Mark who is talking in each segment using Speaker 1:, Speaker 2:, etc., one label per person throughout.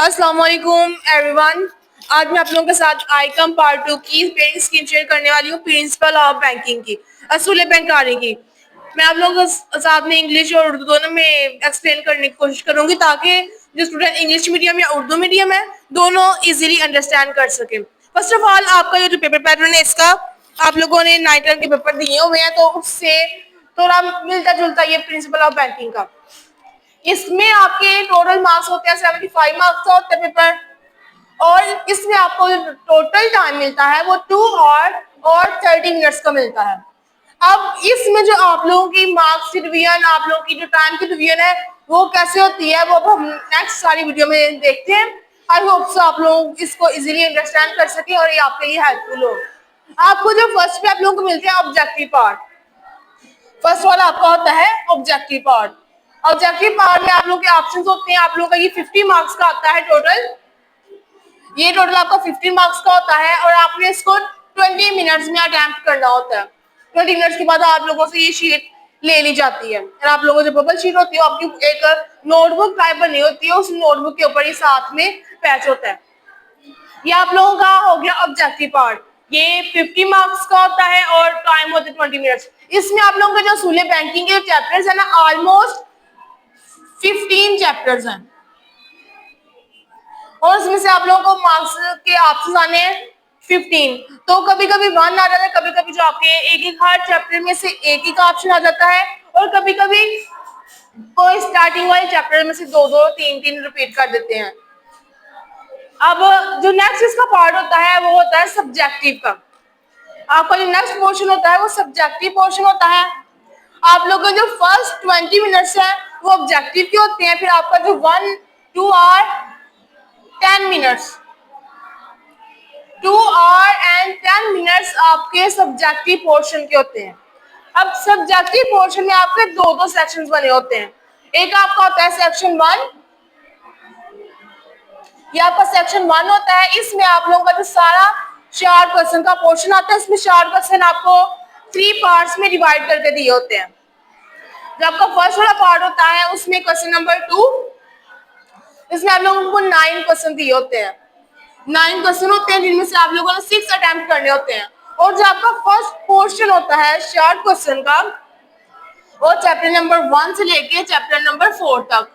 Speaker 1: अस्सलाम वालेकुम एवरीवन। आज मैं आप लोगों के साथ आईकम पार्ट 2 की पेरेंट स्कीम शेयर करने वाली हूँ, प्रिंसिपल ऑफ बैंकिंग की, असूल बैंकारी की। मैं आप लोगों के साथ में इंग्लिश और उर्दू दोनों में एक्सप्लेन करने की कोशिश करूंगी ताकि जो स्टूडेंट इंग्लिश मीडियम या उर्दू मीडियम है दोनों इजीली अंडरस्टैंड कर सके। फर्स्ट ऑफ ऑल, आपका ये जो पेपर पैटर्न है इसका आप लोगों ने 9 टर्म के पेपर दिए हुए हैं, तो उससे थोड़ा मिलता जुलता ये प्रिंसिपल ऑफ बैंकिंग का। इसमें आपके टोटल मार्क्स होते हैं 75 मार्क्स का होता है पेपर, और इसमें आपको जो टोटल टाइम मिलता है वो 2 और 30 मिनट्स का मिलता है। अब इसमें जो आप लोगों की मार्क्स की डिवीजन, आप लोगों की जो टाइम की डिवीजन है वो कैसे होती है वो हम नेक्स्ट सारी वीडियो में देखते हैं। आई होप सो आप लोग इसको इजीली अंडरस्टैंड कर सकें और ये आपके लिए हेल्पफुल हो। आपको जो फर्स्ट पे आप लोगों को मिलते हैं ऑब्जेक्टिव पार्ट, फर्स्ट वाला आपका होता है ऑब्जेक्टिव पार्ट। ऑब्जेक्टिव पार्ट में आप लोगों के ऑप्शंस होते हैं, आप लोगों का ये 50 मार्क्स का आता है टोटल। ये टोटल आपका 15 मार्क्स का होता है और आपने इसको 20 मिनट्स में अटेम्प्ट करना होता है। 20 मिनट्स के बाद आप लोगों से ये शीट ले ली जाती है और आप लोगों को जो बबल शीट होती है आपकी एक नोटबुक टाइप बनी होती है, उस नोटबुक के ऊपर ही साथ में पैच होता है। ये आप लोगों का हो गया ऑब्जेक्टिव पार्ट। ये 50 मार्क्स का होता है और टाइम होता है 20 मिनट्स। इसमें आप लोगों के जो असूल बैंकिंग के चैप्टर्स है ना, ऑलमोस्ट 15 चैप्टर्स हैं और उसमें से आप लोगों को मार्क्स के ऑप्शन आने हैं 15। तो कभी कभी 1 आ जाता है, कभी कभी जो आपके एक हर चैप्टर में से एक ही का ऑप्शन आ जाता है, और कभी कभी कोई स्टार्टिंग वाले चैप्टर में से 2-2 3-3 रिपीट कर देते हैं। अब जो नेक्स्ट इसका पार्ट होता है वो होता है सब्जेक्टिव का। आपका जो नेक्स्ट पोर्शन होता है वो सब्जेक्टिव पोर्शन होता है। आप लोगों के जो फर्स्ट 20 मिनट्स है वो ऑब्जेक्टिव के होते हैं, फिर आपका जो 1, 2 और 10 मिनट्स, 2 और 10 मिनट्स आपके सब्जेक्टिव पोर्शन के होते हैं। अब सब्जेक्टिव पोर्शन में आपके दो सेक्शंस बने होते हैं। एक आपका होता है सेक्शन 1, ये आपका सेक्शन 1 होता है। इसमें आप लोगों का जो सारा शार्ट क्वेश्चन का पोर्शन आता है, इसमें शार्ट क्वेश्चन आपको 3 पार्ट्स में डिवाइड करके दिए होते हैं। जो आपका फर्स्ट वाला पार्ट होता है उसमें क्वेश्चन नंबर 2, इसमें आप लोगों को 9 क्वेश्चन दिए होते हैं। 9 क्वेश्चन होते हैं जिनमें से आप लोगों ने 6 अटेम्प्ट करने होते हैं। और जो आपका फर्स्ट पोर्शन होता है शार्ट क्वेश्चन का वो चैप्टर नंबर 1 से लेके चैप्टर नंबर 4 तक।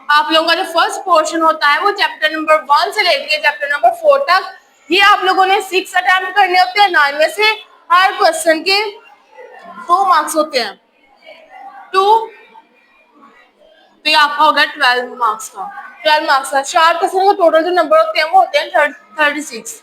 Speaker 1: आप लोगों का जो फर्स्ट पोर्शन होता है वो चैप्टर नंबर 1 से लेके चैप्टर नंबर 4 तक, ये आप लोगों ने 6 अटेम्प्ट करने होते हैं। 9 में से हर क्वेश्चन के 2 मार्क्स होते हैं, 2, तो ये आपका होगा 12 मार्क्स का। 12 मार्क्स का शार्ट क्वेश्चन का टोटल जो नंबर होते हैं वो होते हैं 36।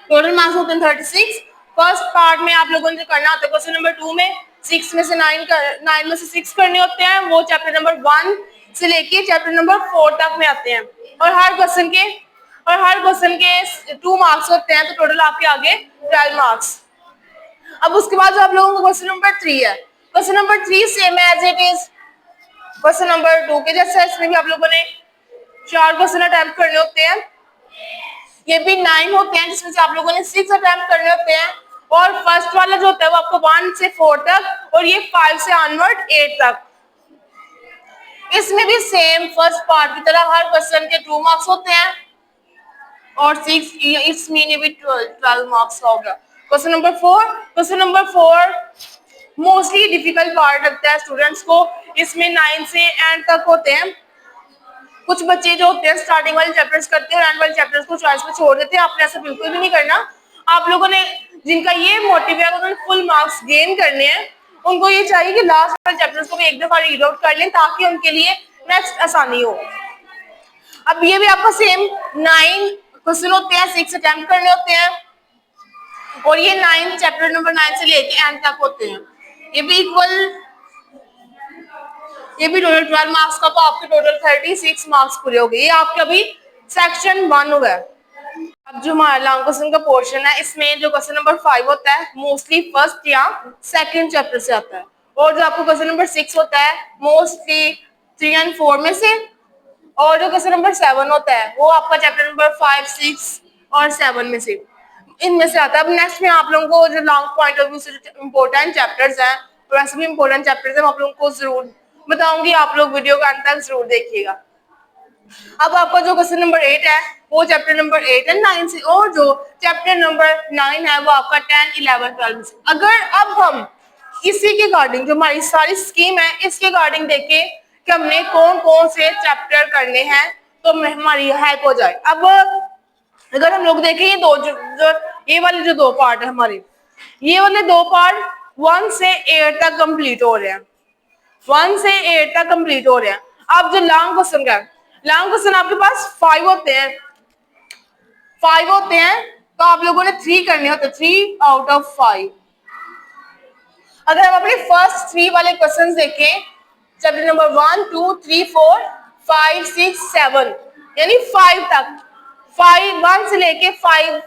Speaker 1: टोटल मार्क्स होते हैं 36। फर्स्ट पार्ट में आप लोगों ने जो करना होता है क्वेश्चन नंबर 2 में 6 में से 9 में से 6 करने होते हैं, वो चैप्टर नंबर 1 से लेके चैप्टर नंबर 4 तक में आते हैं। और हर क्वेश्चन के 2 मार्क्स होते हैं, तो टोटल आपके आगे 12 मार्क्स। अब उसके बाद जो आप लोगों का क्वेश्चन नंबर 3 है, question number 3 same as it is question number 2 के जैसे। इसमें भी आप लोगों ने 4 क्वेश्चन अटेम्प्ट करने होते हैं। ये भी 9 होते हैं जिसमें से आप लोगों ने 6 अटेम्प्ट करने होते हैं। और फर्स्ट वाला जो होता है वो आपको 1 से 4 तक, और ये 5 से ऑनवर्ड 8 तक। इसमें भी सेम फर्स्ट पार्ट की तरह हर क्वेश्चन के 2 मार्क्स होते हैं और 6, इसमें ये भी 12 मार्क्स का होगा। Question number 4 mostly difficult part लगता है स्टूडेंट्स को। इसमें 9 से एंड तक होते हैं। कुछ बच्चे जो होते हैं स्टार्टिंग वाले चैप्टर्स करते हैं और एंड वाले चैप्टर्स को चॉइस में छोड़ देते हैं। आपने ऐसा बिल्कुल भी नहीं करना। आप लोगों ने जिनका ये मोटिव है उन्होंने फुल मार्क्स गेन करने हैं, उनको ये चाहिए कि लास्ट वाले चैप्टर्स को भी एक दफा रीड आउट कर लें ताकि उनके लिए नेक्स्ट आसानी हो। अब ये भी आपका सेम 9 क्वेश्चन होते हैं, 6 अटेम्प्ट करने होते हैं, और ये 9 चैप्टर नंबर 9 से लेके एंड तक होते हैं। ये भी टोटल 12 मार्क्स का, तो आपके टोटल 36 मार्क्स पूरे हो गए। ये आपके अभी सेक्शन 1 हो गया। अब जो हमारा लॉन्ग क्वेश्चन का पोर्शन है, इसमें जो क्वेश्चन नंबर 5 होता है मोस्टली फर्स्ट या सेकंड चैप्टर से आता है, और जो आपको क्वेश्चन नंबर 6 होता है मोस्टली 3 और 4 में से, और जो क्वेश्चन नंबर 7 होता है वो आपका चैप्टर नंबर 5, 6 और 7 में से, इनमें से आता है। अब नेक्स्ट में आप लोगों को जो लॉन्ग पॉइंट ऑफ व्यू से इम्पोर्टेंट चैप्टर्स हैं, वैसे भी इम्पोर्टेंट चैप्टर्स हैं, आप लोगों को जरूर बताऊंगी। आप लोग वीडियो का अंत तक जरूर देखिएगा। अब आपका जो क्वेश्चन नंबर 8 है वो चैप्टर नंबर 8 है 9 से, और जो चैप्टर नंबर 9 है वो आपका 10, 11, 12 से। अगर अब हम इसी के अकॉर्डिंग जो हमारी सारी स्कीम है इसके अकॉर्डिंग देखें कि हमने कौन कौन से चैप्टर करने हैं तो हमारी हेल्प हो जाए। अब अगर हम लोग देखें ये दो जो ये वाले जो दो पार्ट है हमारे, ये वाले दो पार्ट 1 से 8 तक कंप्लीट हो रहे हैं, 1 से 8 तक कंप्लीट हो रहे हैं। अब जो लॉन्ग क्वेश्चन का, लॉन्ग क्वेश्चन आपके पास 5 होते हैं, 5 होते हैं, तो आप लोगों ने 3 करने होते, 3 आउट ऑफ 5। अगर हम अपने फर्स्ट 3 वाले क्वेश्चन देखें, चैप्टर नंबर 1, 2, 3, 4, 5, 6, 7, यानी 5 तक, 1 से लेके 5,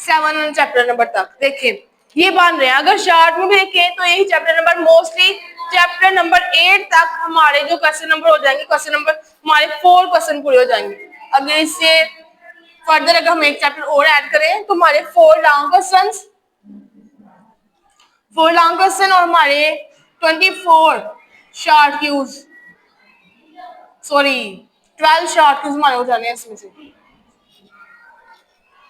Speaker 1: 7 चैप्टर नंबर तक देखें ये बन रहे हैं। अगर शॉर्ट में भी देखें तो यही chapter number, mostly chapter number 8 तक हमारे जो क्वेश्चन नंबर हो जाएंगे, क्वेश्चन नंबर हमारे 4 क्वेश्चन पूरे हो जाएंगे। अगर इससे फर्दर अगर हम एक चैप्टर और ऐड करें तो हमारे 4 लॉन्ग क्वेश्चन, 4 लॉन्ग क्वेश्चन और हमारे 24 short Qs, sorry 12 short Qs हमारे हो जाने हैं इसमें से,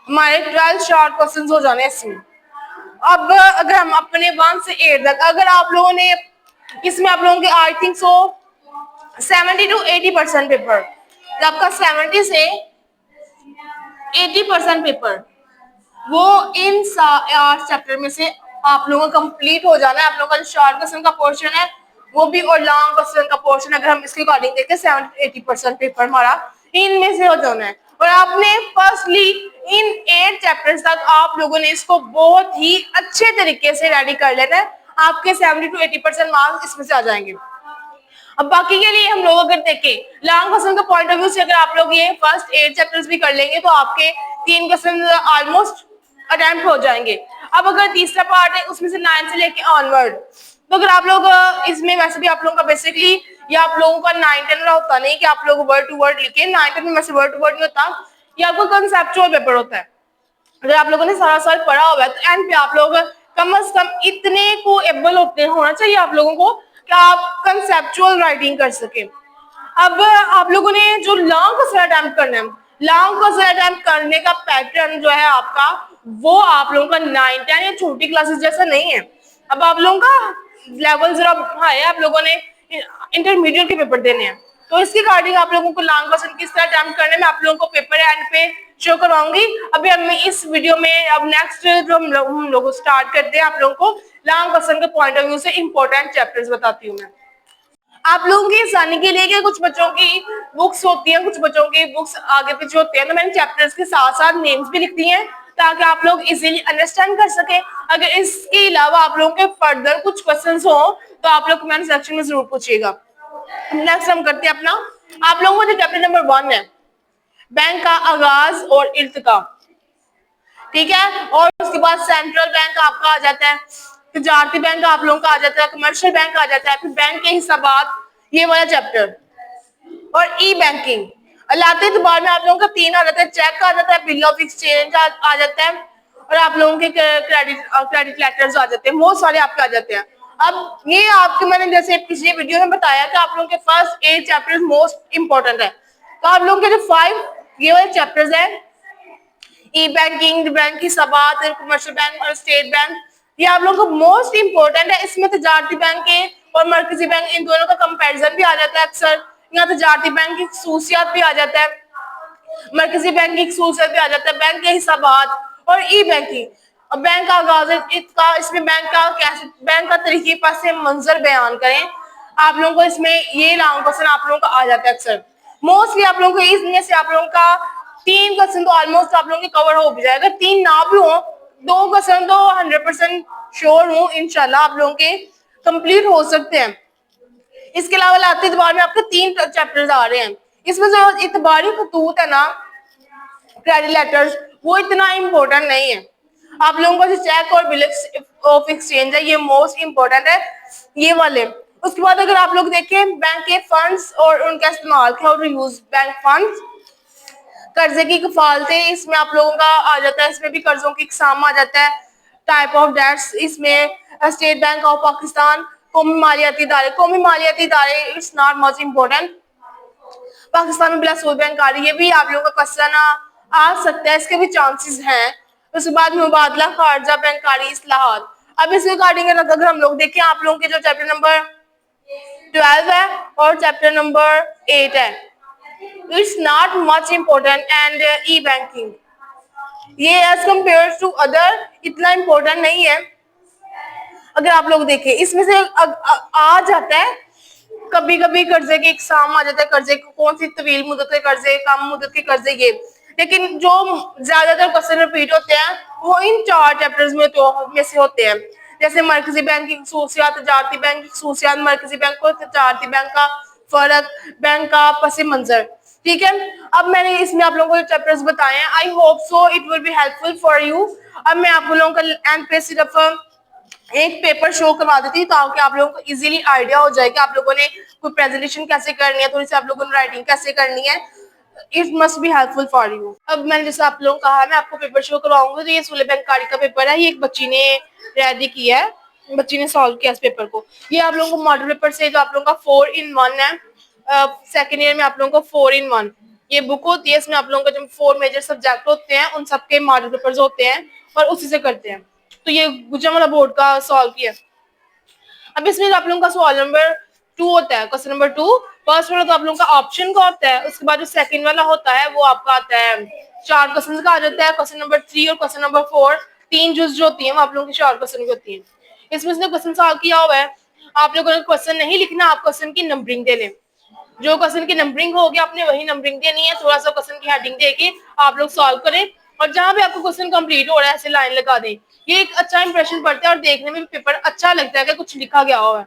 Speaker 1: हमारे 12 शॉर्ट क्वेश्चन हो जाने हैं इसमें। अब अगर हम अपने 1 से 8 तक, अगर आप लोगों ने इसमें आप लोगों के I think so 70 to 80% paper, आपका 70 से 80% पेपर वो इन 8 चैप्टर में से आप लोगों का कंप्लीट हो जाना है। आप लोगों का जो शॉर्ट क्वेश्चन का पोर्शन है वो भी, और लॉन्ग क्वेश्चन का पोर्शन अगर हम इसके अकॉर्डिंग देखें 70 to 80% पेपर हमारा इनमें से हो जाना है। और आपने फर्स्टली इन 8 चैप्टर्स तक आप लोगों ने इसको बहुत ही अच्छे तरीके से रेडी कर लेना है, आपके 70 to 80% मार्क्स इसमें से आ जाएंगे। अब बाकी के लिए हम लोग अगर देखें लॉन्ग क्वेश्चन का पॉइंट ऑफ व्यू से, अगर आप लोग ये फर्स्ट 8 चैप्टर्स भी कर लेंगे तो आपके 3 क्वेश्चन ऑलमोस्ट अटेम्प्ट हो जाएंगे। अब अगर तीसरा पार्ट है उसमें से 9 से लेके ऑनवर्ड, तो अगर आप लोग इसमें वैसे भी आप लोगों का बेसिकली ये आप लोगों का 9-10 होता नहीं कि आप लोग वर्ड टू वर्ड लिखे, 9-10 में वैसे वर्ड टू वर्ड नहीं होता, ये आपका कंसेप्चुअल पेपर होता है। अगर आप लोगों ने सारा साल पढ़ा हुआ है तो एंड पे आप लोग कम से कम इतने को एबल होना चाहिए आप लोगों को कि आप कंसेप्चुअल राइटिंग कर सके। अब आप लोगों ने जो लॉन्ग क्वेश्चन अटेम्प्ट करना है, लॉन्ग क्वेश्चन अटेम्प्ट करने का पैटर्न जो है आपका वो आप लोगों का 9-10 या छोटी क्लासेस जैसा नहीं है। अब आप लोगों का लेवल जरा हाई है, आप लोगों ने इंटरमीडिएट के पेपर देने हैं, तो इसके अकॉर्डिंग आप लोगों को लॉन्ग क्वेश्चन किस तरह अटेम्प्ट करने में आप लोगों को पेपर एंड पे शो करवाऊंगी। अभी अब मैं इस वीडियो में अब नेक्स्ट जो हम लोग स्टार्ट करते हैं, आप लोगों को लॉन्ग क्वेश्चन के पॉइंट ऑफ व्यू से इंपॉर्टेंट चैप्टर्स बताती हूँ मैं आप लोगों की आसानी के लिए। कि कुछ बच्चों की बुक्स होती हैं, कुछ बच्चों की बुक्स आगे पीछे होती हैं, तो मैंने चैप्टर्स के साथ साथ नेम्स भी लिख दिए हैं ताकि आप लोग इजीली अंडरस्टैंड कर सके। अगर इसके अलावा आप लोगों के फर्दर कुछ क्वेश्चंस हो तो आप लोग कमेंट सेक्शन में जरूर पूछिएगा। नेक्स्ट हम करते हैं अपना, आप लोगों को जो चैप्टर नंबर 1 है बैंक का आगाज और इर्तिका, ठीक है, और उसके बाद सेंट्रल बैंक आपका आ जाता है, तजारती बैंक आप लोगों का आ जाता है, कमर्शियल बैंक आ जाता है, फिर बैंक के हिसाबात ये वाला चैप्टर, और ई बैंकिंग लाते एतबार में आप लोगों का 3 आ जाता है, चेक आ जाता है, बिल ऑफ एक्सचेंज आ जाता है, और आप लोगों के क्रेडिट लेटर्स आ जाते हैं, बहुत सारे आपके आ जाते हैं। अब ये आपके मैंने जैसे पिछले वीडियो में बताया कि आप लोगों के फर्स्ट 8 चैप्टर्स मोस्ट इंपॉर्टेंट है, तो आप लोगों के जो 5 ये वाले चैप्टर्स है, ई बैंकिंग, बैंक की सबात, कमर्शियल बैंक और स्टेट बैंक, ये आप लोगों को मोस्ट इंपॉर्टेंट है। इसमें तजारती बैंक के और मरकजी बैंक इन दोनों का कंपैरिजन भी आ जाता है अक्सर, यहाँ तजारती बैंक की खसूसियात भी आ जाता है, मरकजी बैंक की खसूसियत भी आ जाता है, बैंक के हिसाबात और ई बैंकिंग। अब बैंक का आगाज इसका, इसमें बैंक का कैसे, बैंक का तरीके पास से मंजर बयान करें, आप लोगों को इसमें ये लॉन्ग क्वेश्चन आप लोगों का आ जाता है अक्सर। मोस्टली आप लोगों को इसमें से आप लोगों का 3 क्वेश्चन तो ऑलमोस्ट आप लोगों के कवर हो भी जाएगा, 3 ना भी हो 2 क्वेश्चन तो 100% श्योर हूँ इंशाल्लाह आप लोगों के कंप्लीट हो सकते हैं। इसके अलावा लाते इतबार में आपके 3 चैप्टर्स आ रहे हैं, इसमें जो इतबारी खतूत है ना, क्रेडिट लेटर्स, वो इतना इम्पोर्टेंट नहीं है। आप लोगों का जो चेक और बिल ऑफ एक्सचेंज है ये मोस्ट इम्पोर्टेंट है, ये वाले। उसके बाद अगर आप लोग देखें बैंक के फंड्स और उनका इस्तेमाल, how to use bank funds, कर्जे की कफालतें, इसमें आप लोगों का आ जाता है, इसमें भी कर्जों की इकसाम आ जाता है, टाइप ऑफ डेट्स, इसमें स्टेट बैंक ऑफ पाकिस्तान, कौमी मालियाती इदारे, कौमी मालियाती इदारे it's not much important, Pakistan में बिलासुर बैंक आ रही है, भी आप लोगों का क्वेश्चन आ सकता है, इसके भी चांसेस हैं। उसके बाद मुबादला खारजा बैंक आ रही है, इस्लाहात। अब इसके रिगार्डिंग अगर हम लोग देखें, आप लोगों के जो चैप्टर नंबर 12 है और चैप्टर नंबर 8 है, it's not much important and E banking, ये एज कम्पेयर टू अदर इतना इम्पोर्टेंट नहीं है। अगर आप लोग देखें, इसमें से आ जाता है कभी कभी कर्जे के एग्जाम आ जाता है, कर्जे कौन सी तवील मुद्दत के कर्जे, कम मुद्दत के कर्जे, ये। लेकिन जो ज्यादातर क्वेश्चन रिपीट होते हैं वो इन 4 चैप्टर्स में से होते हैं, जैसे मरकजी बैंक की खसूसियात, तजारती बैंक की खसूसियात, मरकजी बैंक और तजारती बैंक का फर्क, बैंक का पस मंजर। ठीक है, अब मैंने इसमें आप लोगों को चैप्टर्स बताए हैं, I hope so it will be helpful for you. अब मैं आप लोगों का एंड पे सिर्फ एक पेपर शो करवा देती हूँ ताकि आप लोगों को इजीली आइडिया हो जाए कि आप लोगों ने कोई प्रेजेंटेशन कैसे करनी है, थोड़ी सी आप लोगों ने राइटिंग कैसे करनी है। It must be helpful for you. अब मैंने जैसे आप लोगों को कहा, मैं आपको पेपर शो करवाऊंगी। तो ये सूले बैंकारी का पेपर है, ये एक बच्ची ने रेडी किया है, बच्ची ने सॉल्व किया इस पेपर को। ये आप लोगों को मॉडल पेपर से जो आप लोगों का 4 in 1 है, सेकेंड ईयर में आप लोगों को 4 in 1 ये बुक होती है। इसमें आप लोगों का जो 4 मेजर सब्जेक्ट होते हैं उन सबके मॉडल पेपर्स होते हैं और उसी से करते हैं। तो ये गुजरात बोर्ड का सॉल्व किया। अब इसमें आप लोगों का सवाल नंबर 2 होता है, क्वेश्चन नंबर 2। फर्स्ट वाला तो आप लोगों का ऑप्शन का होता है, उसके बाद जो सेकंड वाला होता है वो आपका आता है 4 क्वेश्चन का आ जाता है। क्वेश्चन नंबर 3 और क्वेश्चन नंबर 4 तीन जो होती है वो आप लोगों की 4 क्वेश्चन की होती है। इसमें से क्वेश्चन सॉल्व किया हुआ है, आप लोगों ने क्वेश्चन नहीं लिखना, आप क्वेश्चन की नंबरिंग दे लें। जो क्वेश्चन की नंबरिंग होगी आपने वही नंबरिंग देनी है, थोड़ा सा क्वेश्चन की हेडिंग देके आप लोग सॉल्व करें और जहां भी आपको क्वेश्चन कंप्लीट हो रहा है ऐसे लाइन लगा दें। ये एक अच्छा इंप्रेशन पड़ता है और देखने में भी पेपर अच्छा लगता है कि कुछ लिखा गया हुआ है।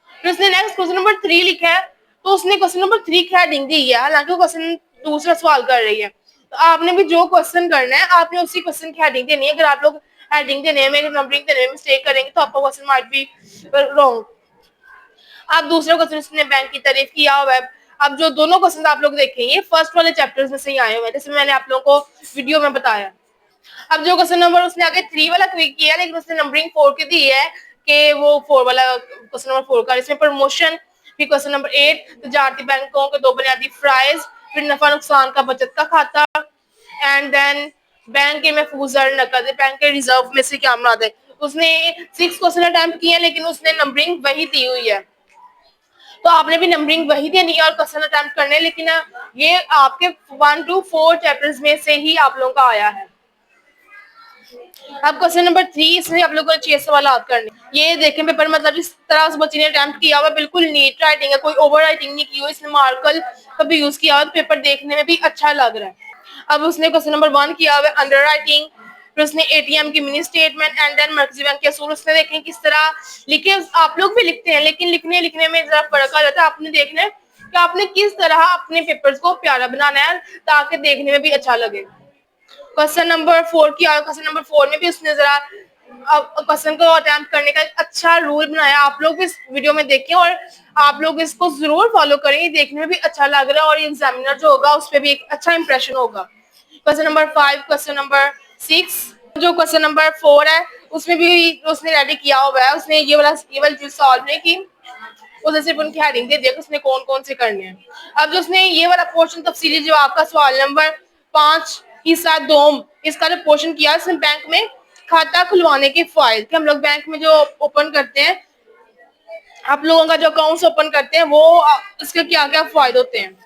Speaker 1: फिर उसने नेक्स्ट क्वेश्चन नंबर 3 लिखा है, तो उसने क्वेश्चन नंबर 3 की हेडिंग दी है, हालांकि क्वेश्चन दूसरा सवाल कर रही है। तो आपने भी जो क्वेश्चन करना है आपने उसी क्वेश्चन की हेडिंग देनी है। अगर आप लोग हेडिंग देने में, नंबरिंग देने में मिस्टेक करेंगे तो आपका क्वेश्चन माइट बी रॉन्ग। आप दूसरा क्वेश्चन इसने बैंक की तारीफ किया हुआ है। अब जो दोनों क्वेश्चन आप लोग देखेंगे फर्स्ट वाले चैप्टर्स में से ही आए हुए हैं, जैसे मैंने आप लोगों को वीडियो में बताया। अब जो क्वेश्चन नंबर उसने आगे 3 वाला क्लिक किया, लेकिन उसने नंबरिंग 4 की दी है कि वो 4 वाला क्वेश्चन नंबर 4 का। इसमें प्रमोशन, फिर क्वेश्चन नंबर 8 तजारती बैंकों के 2 बुनियादी फ्राइज, फिर नफा नुकसान का बचत का खाता, एंड देन बैंक के महफूज नकद, बैंक के रिजर्व में से क्या मुराद है। उसने 6 क्वेश्चन अटेम्प्ट किए लेकिन उसने नंबरिंग वही दी हुई है, तो आपने भी नंबरिंग वही देनी है और क्वेश्चन अटेम्प्ट करने, लेकिन ये आपके 1 to 4 चैप्टर्स में से ही आप लोगों का आया है। अब क्वेश्चन नंबर 3 इसमें आप लोगों को 6 सवाल करने, ये देखें पेपर मतलब जिस तरह उस बच्ची ने अटेम्प्ट किया हुआ बिल्कुल नीट राइटिंग है, कोई ओवर राइटिंग नहीं की हुई, इसने मार्कर का भी यूज किया हुआ, तो पेपर देखने में भी अच्छा लग रहा है। अब उसने क्वेश्चन नंबर 1 किया हुआ अंडर राइटिंग, फिर उसने एटीएम की मिनी स्टेटमेंट एंड देन मर्कजी बैंक के असूल। उसने देखें किस तरह लिखे, आप लोग भी लिखते हैं लेकिन लिखने में जरा फर्क आ जाता है। आपने देखना है कि आपने किस तरह अपने पेपर्स को प्यारा बनाना है ताकि देखने में भी अच्छा लगे। क्वेश्चन नंबर 4 किया, क्वेश्चन नंबर 4 में भी उसने जरा क्वेश्चन को अटेम्प्ट करने का अच्छा रूल बनाया। आप लोग इस वीडियो में देखें और आप लोग इसको जरूर फॉलो करें, देखने में भी अच्छा लग रहा है और एग्जामिनर जो होगा उस पर भी एक अच्छा इंप्रेशन होगा। क्वेश्चन नंबर 5, क्वेश्चन नंबर 6, जो क्वेश्चन नंबर 4 है उसमें भी उसने रेडी किया हुआ है, उसने ये वाला चीज सॉल्व नहीं की, उसने सिर्फ उनकी हेडिंग दे दिया उसने कौन कौन से करने हैं। अब जो उसने ये वाला पोर्शन तफसीली जो आपका सवाल नंबर 5 हिस्सा 2 इसका जो पोर्शन किया, इसमें बैंक में खाता खुलवाने के फायदे, कि हम लोग बैंक में जो ओपन करते हैं, आप लोगों का जो अकाउंट्स ओपन करते हैं वो इसके क्या क्या फायदे होते हैं,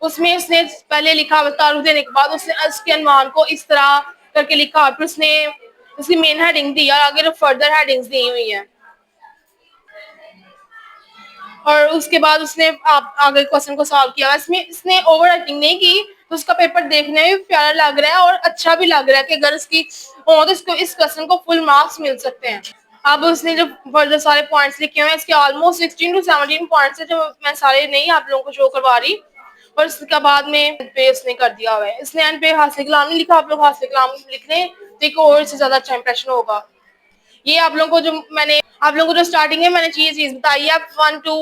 Speaker 1: उसमें उसने पहले लिखा तारुफ देने के बाद उसने इसके अनुमान को इस तरह करके लिखा, फिर उसने उसकी मेन हेडिंग दी और आगे फर्दर हेडिंग्स दी हुई है और उसके बाद उसने आप आगे क्वेश्चन को सॉल्व किया। इसमें इसने ओवर राइटिंग नहीं की तो उसका पेपर देखने में भी प्यारा लग रहा है और अच्छा भी लग रहा है कि अगर इसकी हो तो इसको इस क्वेश्चन को फुल मार्क्स मिल सकते हैं। अब उसने जो फर्दर सारे पॉइंट्स लिखे हुए हैं, इसके ऑलमोस्ट 16 to 17 पॉइंट्स है जो मैं सारे नहीं आप लोगों को शो करवा रही, और इसके बाद में पे उसने कर दिया हुआ है। इसने एंड पे हासिल कलाम नहीं लिखा, आप लोग हासिल कलाम लिख लें तो एक और से ज्यादा अच्छा इंप्रेशन होगा। ये आप लोगों को जो मैंने आप लोगों को जो स्टार्टिंग में मैंने चीज बताई है 1 to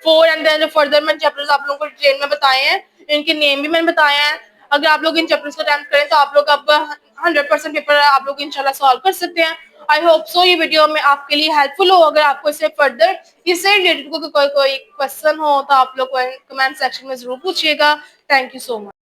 Speaker 1: 4 एंड देन जो फर्दर मैंने चैप्टर्स आप लोगों को डिटेल में बताए हैं, इनके नेम भी मैंने बताए हैं। अगर आप लोग इन चैप्टर्स को अटेम्प्ट करें तो आप लोग अब 100% पेपर आप लोग इंशाल्लाह सॉल्व कर सकते हैं आई होप सो ये वीडियो में आपके लिए हेल्पफुल हो। अगर आपको इससे फर्दर इससे रिलेटेड कोई क्वेश्चन हो तो आप लोग कमेंट सेक्शन में जरूर पूछिएगा। Thank you so much.